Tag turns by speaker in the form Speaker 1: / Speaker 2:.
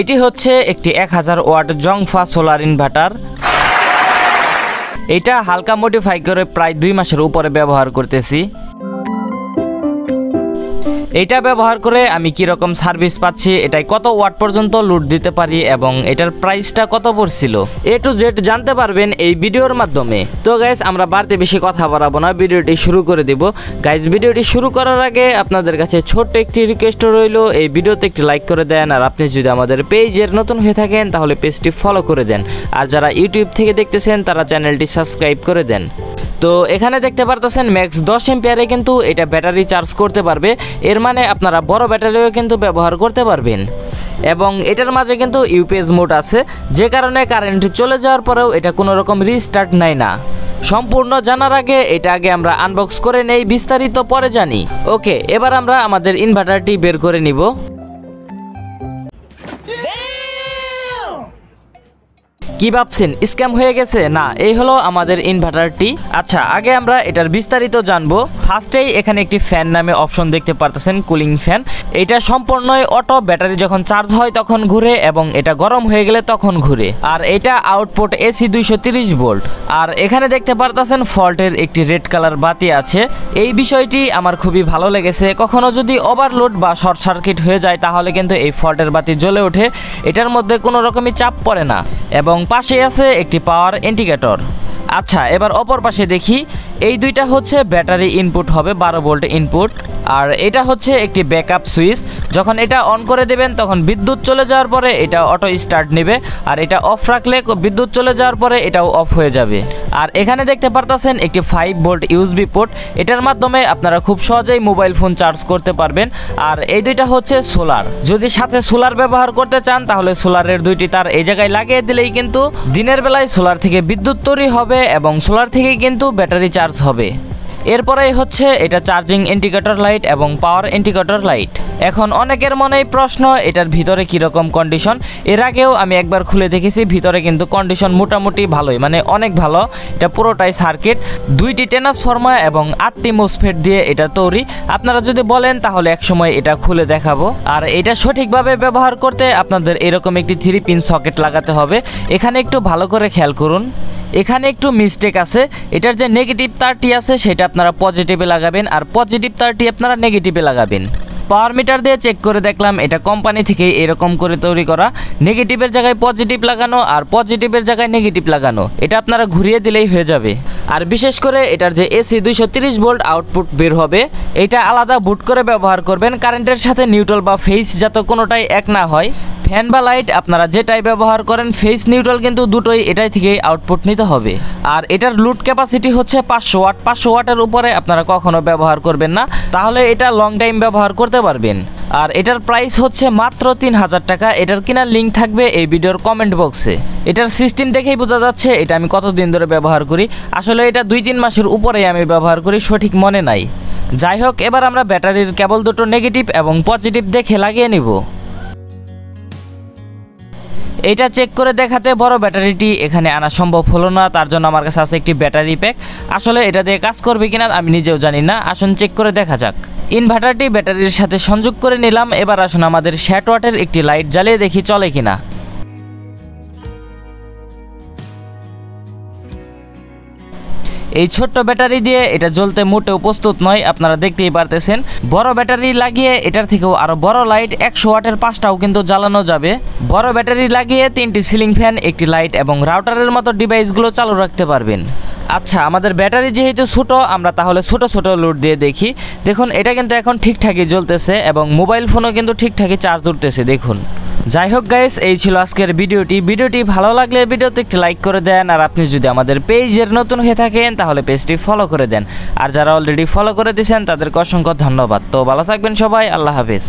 Speaker 1: এটি হচ্ছে একটি 1000 ওয়াট জংফা সোলার ইনভার্টার। এটা হালকা মডিফাই করে প্রায় 2 মাসের উপরে ব্যবহার করতেছি। এটা ব্যবহার করে আমি কি রকম সার্ভিস পাচ্ছি, এটাই কত ওয়াট পর্যন্ত লোড দিতে পারি এবং এটার প্রাইসটা কত পড়ছিল, A to Z জানতে পারবেন এই ভিডিওর মাধ্যমে। তো গাইস, আমরা বাড়তে বেশি কথা বাড়াবো না, ভিডিওটি শুরু করে দিব। গাইস, ভিডিওটি শুরু করার আগে আপনাদের কাছে ছোট্ট একটি রিকোয়েস্ট রইল, এই ভিডিওতে একটি লাইক করে দেন। আর আপনি যদি আমাদের পেজের নতুন হয়ে থাকেন তাহলে পেজটি ফলো করে দেন। আর যারা ইউটিউব থেকে দেখতেছেন তারা চ্যানেলটি সাবস্ক্রাইব করে দেন। তো এখানে দেখতে পারতেছেন ম্যাক্স 10 এম্পিয়ারে কিন্তু এটা ব্যাটারি চার্জ করতে পারবে। এর মানে আপনারা বড় ব্যাটারিও কিন্তু ব্যবহার করতে পারবেন। এবং এটার মাঝে কিন্তু ইউপিএস মোড আছে, যে কারণে কারেন্ট চলে যাওয়ার পরেও এটা কোনো রকম রিস্টার্ট নেয় না। সম্পূর্ণ জানার আগে এটা আগে আমরা আনবক্স করে নেই, বিস্তারিত পরে জানি। ওকে, এবার আমরা আমাদের ইনভার্টারটি বের করে নিব। কি ভাবছেন স্ক্যাম হয়ে গেছে? না, এই হলো আমাদের ইনভার্টারটি। আচ্ছা, আগে আমরা এটার বিস্তারিত জানবো। ফার্স্টেই এখানে একটি ফ্যান নামে অপশন দেখতে পারতেছেন, কুলিং ফ্যান। এটা সম্পূর্ণই অটো, ব্যাটারি যখন চার্জ হয় তখন ঘুরে এবং এটা গরম হয়ে গেলে তখন ঘুরে। আর এটা আউটপুট এসি 230 ভোল্ট। আর এখানে দেখতে পারতেছেন ফল্টের একটি রেড কালার বাতি আছে। এই বিষয়টি আমার খুবই ভালো লেগেছে। কখনো যদি ওভারলোড বা শর্ট সার্কিট হয়ে যায় তাহলে কিন্তু এই ফল্টের বাতি জ্বলে ওঠে, এটার মধ্যে কোনো রকমই চাপ পড়ে না। এবং পাশে আছে একটি পাওয়ার ইন্ডিকেটর। আচ্ছা, এবার অপর পাশে দেখি। এই দুইটা হচ্ছে ব্যাটারি ইনপুট হবে, 12 ভোল্ট ইনপুট। আর এটা হচ্ছে একটি ব্যাকআপ সুইচ। যখন এটা অন করে দেবেন তখন বিদ্যুৎ চলে যাওয়ার পরে এটা অটো স্টার্ট নেবে, আর এটা অফ রাখলে বিদ্যুৎ চলে যাওয়ার পরে এটাও অফ হয়ে যাবে। আর এখানে দেখতে পারতেছেন একটি 5 ভোল্ট ইউএসবি পোর্ট। এটার মাধ্যমে আপনারা খুব সহজেই মোবাইল ফোন চার্জ করতে পারবেন। আর এই দুইটা হচ্ছে সোলার। যদি সাথে সোলার ব্যবহার করতে চান তাহলে সোলারের দুইটি তার এই জায়গায় লাগিয়ে দিলেই কিন্তু দিনের বেলায় সোলার থেকে বিদ্যুৎ তৈরি হবে এবং সোলার থেকে কিন্তু ব্যাটারি চার্জ হবে। এরপরেই হচ্ছে এটা চার্জিং ইন্ডিকেটর লাইট এবং পাওয়ার ইন্ডিকেটর লাইট। এখন অনেকের মনেই প্রশ্ন, এটার ভিতরে কীরকম কন্ডিশন। এর আগেও আমি একবার খুলে দেখেছি, ভিতরে কিন্তু কন্ডিশন মোটামুটি ভালোই, মানে অনেক ভালো। এটা পুরোটাই সার্কিট, 2টি ট্রান্সফরমার এবং 8টি মোসফেট দিয়ে এটা তৈরি। আপনারা যদি বলেন তাহলে একসময় এটা খুলে দেখাবো। আর এটা সঠিকভাবে ব্যবহার করতে আপনাদের এরকম একটি 3 পিন সকেট লাগাতে হবে। এখানে একটু ভালো করে খেয়াল করুন, এখানে একটু মিস্টেক আছে। এটার যে নেগেটিভ তারটি আছে সেটা আপনারা পজিটিভে লাগাবেন, আর পজিটিভ তারটি আপনারা নেগেটিভে লাগাবেন। পাওয়ার মিটার দিয়ে চেক করে দেখলাম এটা কোম্পানি থেকেই এরকম করে তৈরি করা, নেগেটিভের জায়গায় পজিটিভ লাগানো আর পজিটিভের জায়গায় নেগেটিভ লাগানো। এটা আপনারা ঘুরিয়ে দিলেই হয়ে যাবে। আর বিশেষ করে এটার যে এসি 230 ভোল্ট আউটপুট বের হবে, এটা আলাদা বুট করে ব্যবহার করবেন, কারেন্টের সাথে নিউট্রাল বা ফেজ যাতে কোনোটাই এক না হয়। ফ্যান বা লাইট আপনারা যেটাই ব্যবহার করেন, ফেজ নিউট্রাল কিন্তু দুটোই এটাই থেকেই আউটপুট নিতে হবে। আর এটার লোড ক্যাপাসিটি হচ্ছে 500 ওয়াট। 500 ওয়াটের উপরে আপনারা কখনো ব্যবহার করবেন না, তাহলে এটা লং টাইম ব্যবহার করতে পারবেন। আর এটার প্রাইস হচ্ছে মাত্র 3000 টাকা। এটার কেনার লিঙ্ক থাকবে এই ভিডিওর কমেন্ট বক্সে। এটার সিস্টেম দেখেই বোঝা যাচ্ছে এটা আমি কতদিন ধরে ব্যবহার করি। আসলে এটা 2-3 মাসের উপরেই আমি ব্যবহার করি, সঠিক মনে নাই। যাই হোক, এবার আমরা ব্যাটারির কেবল দুটো নেগেটিভ এবং পজিটিভ দেখে লাগিয়ে নিব। এটা চেক করে দেখাতে বড় ব্যাটারিটি এখানে আনা সম্ভব হলো না, তার জন্য আমার কাছে আছে একটি ব্যাটারি প্যাক। আসলে এটা দিয়ে কাজ করবে কিনা আমি নিজেও জানি না, আসুন চেক করে দেখা যাক। ইনভার্টারটি ব্যাটারির সাথে সংযোগ করে নিলাম। এবার আসুন আমাদের 60 ওয়াটের একটি লাইট জ্বালিয়ে দেখি চলে কিনা। এই ছোট্ট ব্যাটারি দিয়ে এটা জ্বলতে মোটেও প্রস্তুত নয়, আপনারা দেখতেই পারতেছেন। বড় ব্যাটারি লাগিয়ে এটার থেকেও আরো বড় লাইট 100 ওয়াটের 5টাও কিন্তু জ্বালানো যাবে। বড় ব্যাটারি লাগিয়ে 3টি সিলিং ফ্যান, একটি লাইট এবং রাউটারের মতো ডিভাইসগুলো চালু রাখতে পারবেন। আচ্ছা, আমাদের ব্যাটারি যেহেতু ছোট, আমরা তাহলে ছোট ছোট লোড দিয়ে দেখি। দেখুন, এটা কিন্তু এখন ঠিকঠাকই জ্বলতেছে এবং মোবাইল ফোনও কিন্তু ঠিকঠাকই চার্জ উঠতেছে, দেখুন। যাই হোক গাইস, এই ছিল আজকের ভিডিওটি ভালো লাগলে ভিডিওতে একটি লাইক করে দেন। আর আপনি যদি আমাদের পেজের নতুন হয়ে থাকেন তাহলে পেজটি ফলো করে দেন। আর যারা অলরেডি ফলো করে দিয়েছেন তাদেরকে অসংখ্য ধন্যবাদ। তো ভালো থাকবেন সবাই, আল্লাহ হাফেজ।